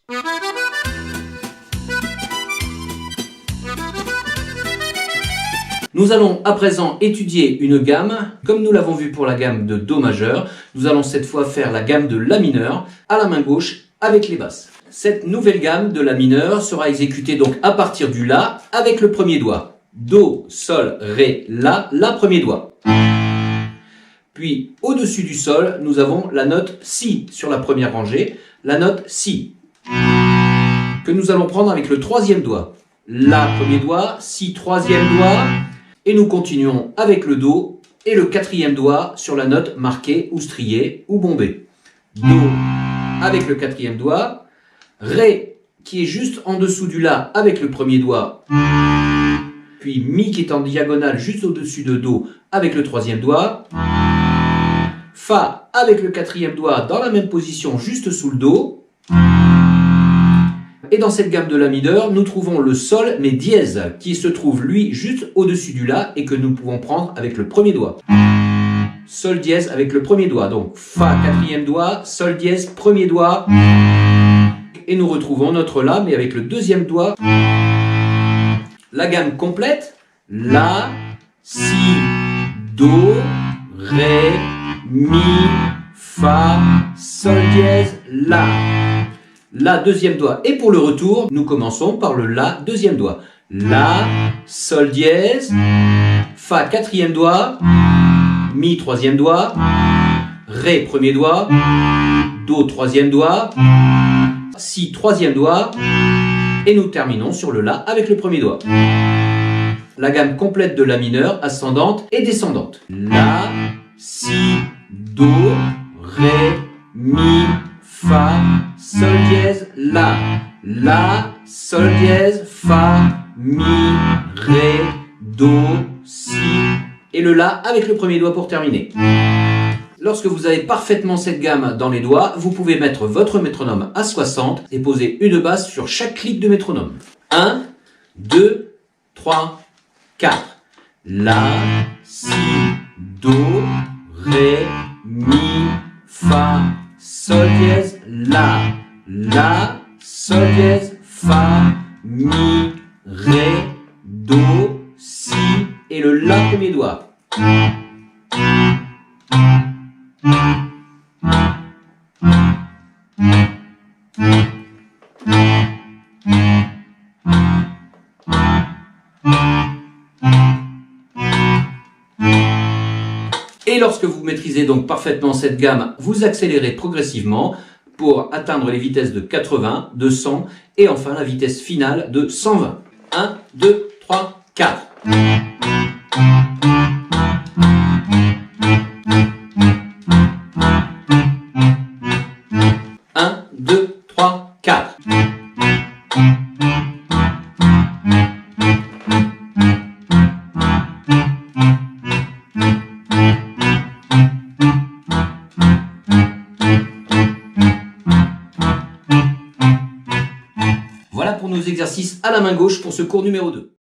Nous allons à présent étudier une gamme, comme nous l'avons vu pour la gamme de Do majeur. Nous allons cette fois faire la gamme de La mineur à la main gauche avec les basses. Cette nouvelle gamme de La mineur sera exécutée donc à partir du La avec le premier doigt. Do, Sol, Ré, La premier doigt. Puis au-dessus du Sol, nous avons la note Si sur la première rangée, la note Si, que nous allons prendre avec le troisième doigt. La premier doigt, Si troisième doigt, et nous continuons avec le Do et le quatrième doigt sur la note marquée ou striée ou bombée. Do avec le quatrième doigt, Ré qui est juste en dessous du La avec le premier doigt, puis Mi qui est en diagonale juste au-dessus de Do avec le troisième doigt, Fa avec le quatrième doigt dans la même position juste sous le Do. Et dans cette gamme de La mineur, nous trouvons le Sol mais dièse qui se trouve lui juste au-dessus du La et que nous pouvons prendre avec le premier doigt. Sol dièse avec le premier doigt, donc Fa quatrième doigt, Sol dièse premier doigt. Et nous retrouvons notre La mais avec le deuxième doigt. La gamme complète, La, Si, Do, Ré, Mi, Fa, Sol dièse, La. La deuxième doigt. Et pour le retour, nous commençons par le La deuxième doigt. La, Sol dièse, Fa quatrième doigt, Mi troisième doigt, Ré premier doigt, Do troisième doigt, Si troisième doigt, et nous terminons sur le La avec le premier doigt. La gamme complète de La mineur, ascendante et descendante. La, Si, Do, Ré, Mi, Fa, Sol dièse, La, Sol dièse, Fa, Mi, Ré, Do, Si, et le La avec le premier doigt pour terminer. Lorsque vous avez parfaitement cette gamme dans les doigts, vous pouvez mettre votre métronome à 60 et poser une basse sur chaque clic de métronome. 1, 2, 3, 4. La, Si, Do, Ré, Mi, Fa, Sol dièse, La, Sol dièse, Fa, Mi, Ré, Do, Si, et le La premier doigt. Et lorsque vous maîtrisez donc parfaitement cette gamme, vous accélérez progressivement pour atteindre les vitesses de 80, de 100 et enfin la vitesse finale de 120. 1, 2, 3, 4. 1, 2, 3, 4. Voilà pour nos exercices à la main gauche pour ce cours numéro 2.